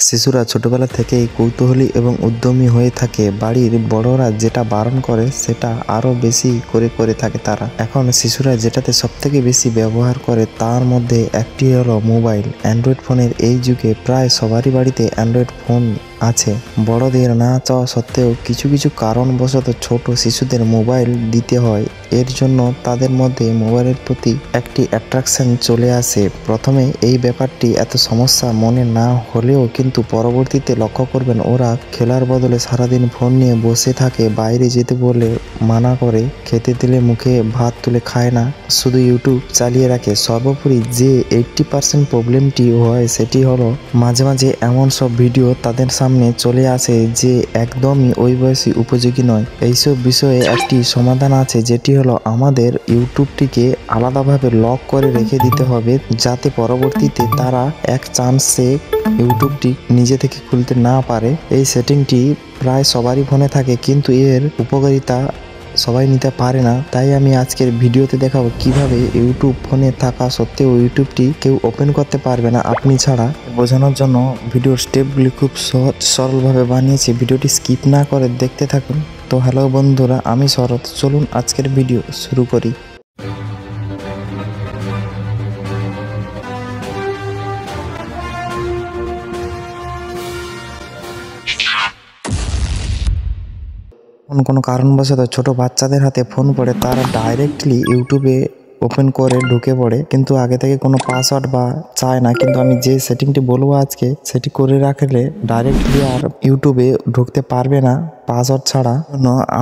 শিশুরা ছোটবেলা থেকেই কৌতূহলী এবং উদ্যমী হয়ে থাকে। বাড়ির বড়রা যেটা বারণ করে সেটা আরো বেশি করে থাকে তারা। এখন শিশুরা যেটাতে সবথেকে বেশি ব্যবহার করে তার মধ্যে একটি হলো মোবাইল। অ্যান্ড্রয়েড ফোনের এই যুগে প্রায় সবারই বাড়িতে অ্যান্ড্রয়েড ফোন আছে। বড়দের না চাওয়া সত্ত্বেও কিছু কিছু কারণবশত ছোট শিশুদের মোবাইল দিতে হয়। এর জন্য তাদের মধ্যে মোবাইলের প্রতি একটি অ্যাট্রাকশন চলে আসে। প্রথমে এই ব্যাপারটি এত সমস্যা মনে না হলেও কিন্তু পরবর্তীতে লক্ষ্য করবেন ওরা খেলার বদলে সারাদিন ফোন নিয়ে বসে থাকে। বাইরে যেতে বলে মানা করে, খেতে দিলে মুখে ভাত তুলে খায় না, শুধু ইউটিউব চালিয়ে রাখে। সর্বোপরি যে 80% প্রবলেমটি হয় সেটি হলো মাঝে মাঝে এমন সব ভিডিও তাদের সামনে চলে আসে যে একদমই ওই বয়সী উপযোগী নয়। এইসব বিষয়ে একটি সমাধান আছে, যেটি হলো আমাদের ইউটিউবটিকে আলাদাভাবে লক করে রেখে দিতে হবে, যাতে পরবর্তীতে তারা এক চান্সে ইউটিউবটি নিজে থেকে খুলতে না পারে। এই সেটিংটি প্রায় সবারই ফোনে থাকে, কিন্তু এর উপকারিতা সবাই নিতে পারে না। তাই আমি আজকের ভিডিওতে দেখাবো কিভাবে ইউটিউব ফোনে থাকা সত্ত্বেও ইউটিউবটি কেউ ওপেন করতে পারবে না আপনি ছাড়া। বোঝানোর জন্য ভিডিওর স্টেপগুলি খুব সহজ সরলভাবে বানিয়েছি, ভিডিওটি স্কিপ না করে দেখতে থাকুন। তো হ্যালো বন্ধুরা, আমি শরৎ, চলুন আজকের ভিডিও শুরু করি। কোনো কারণবশত ছোট বাচ্চাদের হাতে ফোন পড়ে, তারা ডাইরেক্টলি ইউটিউবে ওপেন করে ঢুকে পড়ে, কিন্তু আগে থেকে কোনো পাসওয়ার্ড বা চায় না। কিন্তু আমি যে সেটিংটি বলবো আজকে, সেটি করে রাখলে ডাইরেক্টলি আর ইউটিউবে ঢুকতে পারবে না পাসওয়ার্ড ছাড়া।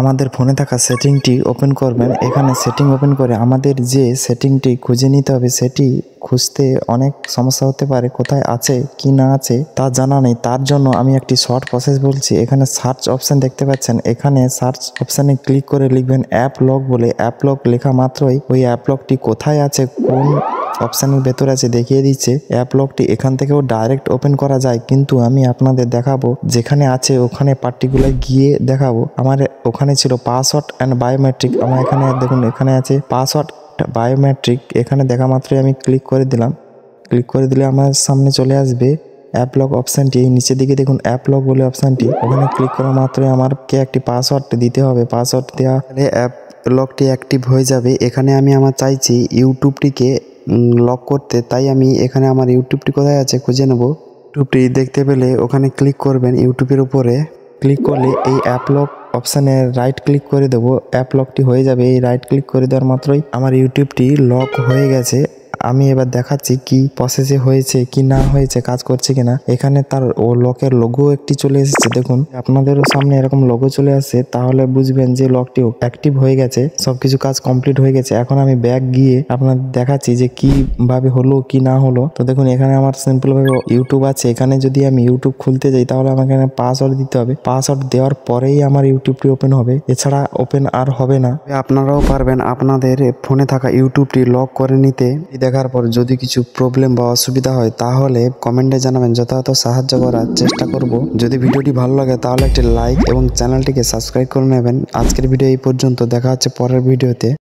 আমাদের ফোনে থাকা সেটিংটি ওপেন করবেন। এখানে সেটিং ওপেন করে আমাদের যে সেটিংটি খুঁজে নিতে হবে, সেটি খুঁজতে অনেক সমস্যা হতে পারে, কোথায় আছে কি না আছে তা জানা নেই। তার জন্য আমি একটি শর্ট প্রসেস বলছি। এখানে সার্চ অপশান দেখতে পাচ্ছেন, এখানে সার্চ অপশানে ক্লিক করে লিখবেন অ্যাপ লক বলে। অ্যাপ লক লেখা মাত্রই ওই অ্যাপ লকটি কোথায় আছে, কোন অপশানের ভেতরে আছে দেখিয়ে দিচ্ছে। অ্যাপ লকটি এখান থেকেও ডাইরেক্ট ওপেন করা যায়, কিন্তু আমি আপনাদের দেখাবো যেখানে আছে ওখানে পার্টিকুলার গিয়ে দেখাবো। আমার ওখানে ছিল পাসওয়ার্ড অ্যান্ড বায়োমেট্রিক। আমার এখানে দেখুন, এখানে আছে পাসওয়ার্ড বায়োমেট্রিক। এখানে দেখা মাত্রই আমি ক্লিক করে দিলাম। ক্লিক করে দিলে আমার সামনে চলে আসবে অ্যাপ লক অপশানটি। নিচের দিকে দেখুন অ্যাপ লক বলে অপশানটি, ওখানে ক্লিক করা মাত্রই আমাকে একটি পাসওয়ার্ড দিতে হবে। পাসওয়ার্ড দেওয়া হলে অ্যাপ লকটি অ্যাক্টিভ হয়ে যাবে। এখানে আমি আমার চাইছি ইউটিউবটিকে লক করতে, তাই আমি এখানে আমার ইউটিউবটি কোথায় আছে খুঁজে নেব। ইউটিউবটি দেখতে পেলে ওখানে ক্লিক করবেন। ইউটিউবের উপরে ক্লিক করলে এই অ্যাপ লক অপশানে রাইট ক্লিক করে দেবো, অ্যাপ লকটি হয়ে যাবে। এই রাইট ক্লিক করে দেওয়ার মাত্রই আমার ইউটিউবটি লক হয়ে গেছে। আমি এবার দেখাচ্ছি কি প্রসেসে হয়েছে কি না হয়েছে, কাজ করছে কিনা। এখানে তার ও লকের লোগো একটি চলে এসেছে। দেখুন আপনাদেরও সামনে এরকম লোগো চলে আসে, তাহলে বুঝবেন যে লকটি অ্যাক্টিভ হয়ে গেছে, সবকিছু কাজ কমপ্লিট হয়ে গেছে। এখন আমি ব্যাক গিয়ে আপনাদের দেখাচ্ছি যে কিভাবে হলো কি না হলো। তো দেখুন এখানে আমার সিম্পল ভাবে ইউটিউব আছে। এখানে যদি আমি ইউটিউব খুলতে যাই তাহলে আমাকে এখানে পাসওয়ার্ড দিতে হবে। পাসওয়ার্ড দেওয়ার পরেই আমার ইউটিউবটি ওপেন হবে, এছাড়া ওপেন আর হবে না। আপনারাও পারবেন আপনাদের ফোনে থাকা ইউটিউবটি লক করে নিতে। দেখার পর যদি কিছু প্রবলেম বা অসুবিধা হয় তাহলে কমেন্টে জানাবেন, যথাযথ সাহায্য করার চেষ্টা করব। যদি ভিডিওটি ভালো লাগে তাহলে একটি লাইক এবং চ্যানেলটিকে সাবস্ক্রাইব করে নেবেন। আজকের ভিডিও এই পর্যন্ত, দেখা হচ্ছে পরের ভিডিওতে।